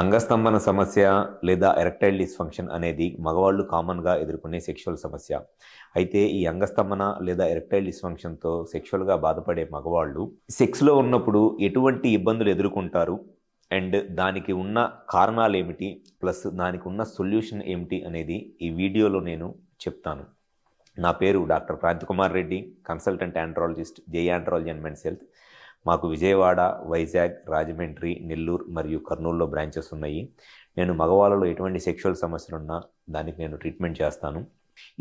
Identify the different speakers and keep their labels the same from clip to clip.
Speaker 1: అంగస్తంభన సమస్య లేదా erectile dysfunction అనేది మగవాళ్ళు కామన్గా ఎదుర్కొనే సెక్షువల్ సమస్య. అయితే ఈ అంగస్తంభన లేదా ఎరెక్టైల్ డిస్ఫంక్షన్తో సెక్షువల్గా బాధపడే మగవాళ్ళు సెక్స్లో ఉన్నప్పుడు ఎటువంటి ఇబ్బందులు ఎదుర్కొంటారు అండ్ దానికి ఉన్న కారణాలు ఏమిటి, ప్లస్ దానికి ఉన్న సొల్యూషన్ ఏమిటి అనేది ఈ వీడియోలో నేను చెప్తాను. నా పేరు doctor Kranthi Kumar Reddy, consultant andrologist, J andrology and men's health. మాకు విజయవాడ, వైజాగ్, రాజమండ్రి, నెల్లూరు మరియు కర్నూలులో బ్రాంచెస్ ఉన్నాయి. నేను మగవాళ్ళలో ఎటువంటి సెక్షువల్ సమస్యలున్నా దానికి నేను ట్రీట్మెంట్ చేస్తాను.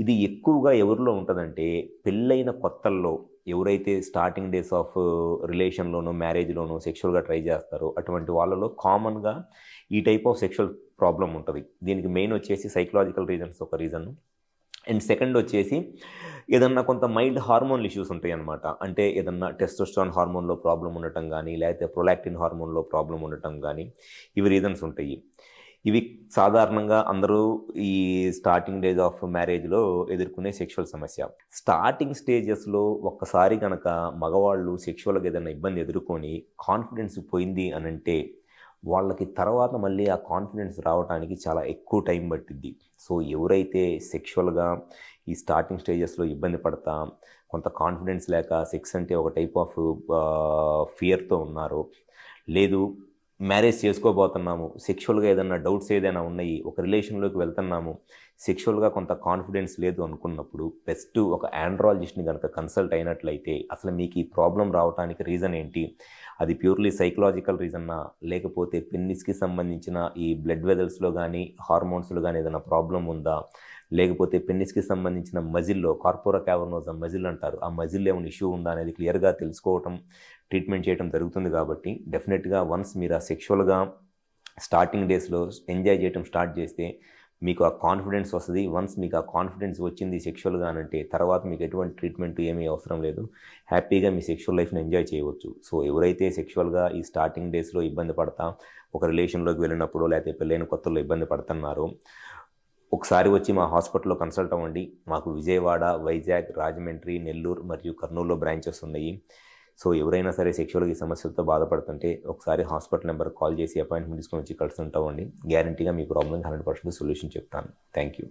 Speaker 1: ఇది ఎక్కువగా ఎవరిలో ఉంటుందంటే పెళ్ళైన కొత్తల్లో ఎవరైతే స్టార్టింగ్ డేస్ ఆఫ్ రిలేషన్లోనూ మ్యారేజ్లోనూ సెక్షువల్గా ట్రై చేస్తారో అటువంటి వాళ్ళలో కామన్గా ఈ టైప్ ఆఫ్ సెక్షువల్ ప్రాబ్లం ఉంటుంది. దీనికి మెయిన్ వచ్చేసి సైకలాజికల్ రీజన్స్ ఒక రీజన్, అండ్ సెకండ్ వచ్చేసి ఏదన్నా కొంత మైల్డ్ హార్మోన్ ఇష్యూస్ ఉంటాయి అన్నమాట. అంటే ఏదన్నా టెస్టోస్టెరాన్ హార్మోన్లో ప్రాబ్లం ఉండటం కానీ, లేకపోతే ప్రొలాక్టిన్ హార్మోన్లో ప్రాబ్లం ఉండటం కానీ, ఇవి రీజన్స్ ఉంటాయి. ఇవి సాధారణంగా అందరూ ఈ స్టార్టింగ్ డేస్ ఆఫ్ మ్యారేజ్లో ఎదుర్కొనే సెక్షువల్ సమస్య. స్టార్టింగ్ స్టేజెస్లో ఒక్కసారి కనుక మగవాళ్ళు సెక్షువల్గా ఏదైనా ఇబ్బంది ఎదుర్కొని కాన్ఫిడెన్స్ పోయింది అని అంటే వాళ్ళకి తర్వాత మళ్ళీ ఆ కాన్ఫిడెన్స్ రావడానికి చాలా ఎక్కువ టైం పట్టిద్ది. సో ఎవరైతే సెక్షువల్గా ఈ స్టార్టింగ్ స్టేజెస్లో ఇబ్బంది పడతా కొంత కాన్ఫిడెన్స్ లేక సెక్స్ అంటే ఒక టైప్ ఆఫ్ ఫియర్తో ఉన్నారో, లేదు మ్యారేజ్ చేసుకోబోతున్నాము, సెక్షువల్గా ఏదైనా డౌట్స్ ఏదైనా ఉన్నాయి, ఒక రిలేషన్లోకి వెళ్తున్నాము, సెక్షువల్గా కొంత కాన్ఫిడెన్స్ లేదు అనుకున్నప్పుడు బెస్ట్ ఒక ఆండ్రాలజిస్ట్ని కనుక కన్సల్ట్ అయినట్లయితే అసలు మీకు ఈ ప్రాబ్లం రావడానికి రీజన్ ఏంటి, అది ప్యూర్లీ సైకలాజికల్ రీజన్నా, లేకపోతే పెన్నిస్కి సంబంధించిన ఈ బ్లడ్ వెజల్స్లో కానీ హార్మోన్స్లో కానీ ఏదైనా ప్రాబ్లం ఉందా, లేకపోతే పెన్నిస్కి సంబంధించిన మజిల్లో కార్పోరా క్యావర్నోసా మజిల్ అంటారు, ఆ మజిల్ ఏమైనా ఇష్యూ ఉందా అనేది క్లియర్గా తెలుసుకోవటం, ట్రీట్మెంట్ చేయడం జరుగుతుంది. కాబట్టి డెఫినెట్గా వన్స్ మీరు ఆ సెక్షువల్గా స్టార్టింగ్ డేస్లో ఎంజాయ్ చేయడం స్టార్ట్ చేస్తే మీకు ఆ కాన్ఫిడెన్స్ వస్తుంది. వన్స్ మీకు ఆ కాన్ఫిడెన్స్ వచ్చింది సెక్షువల్గా అంటే తర్వాత మీకు ఎటువంటి ట్రీట్మెంట్ ఏమీ అవసరం లేదు, హ్యాపీగా మీ సెక్షువల్ లైఫ్ని ఎంజాయ్ చేయవచ్చు. సో ఎవరైతే సెక్షువల్గా ఈ స్టార్టింగ్ డేస్లో ఇబ్బంది పడతా ఒక రిలేషన్లోకి వెళ్ళినప్పుడు లేకపోతే పెళ్ళైన కొత్తలో ఇబ్బంది పడుతున్నారో ఒకసారి వచ్చి మా హాస్పిటల్లో కన్సల్ట్ అవ్వండి. మాకు విజయవాడ, వైజాగ్, రాజమండ్రి, నెల్లూరు మరియు కర్నూలులో బ్రాంచెస్ ఉన్నాయి. సో ఎవరైనా సరే సెక్షువల్గా ఈ సమస్యలతో బాధపడుతుంటే ఒకసారి హాస్పిటల్ నెంబర్కి కాల్ చేసి అపాయింట్మెంట్ తీసుకొని వచ్చి కన్సల్ట్ అవ్వండి. గ్యారంటీగా మీ ప్రాబ్లంకి 100% సొల్యూషన్ చెప్తాను. Thank you.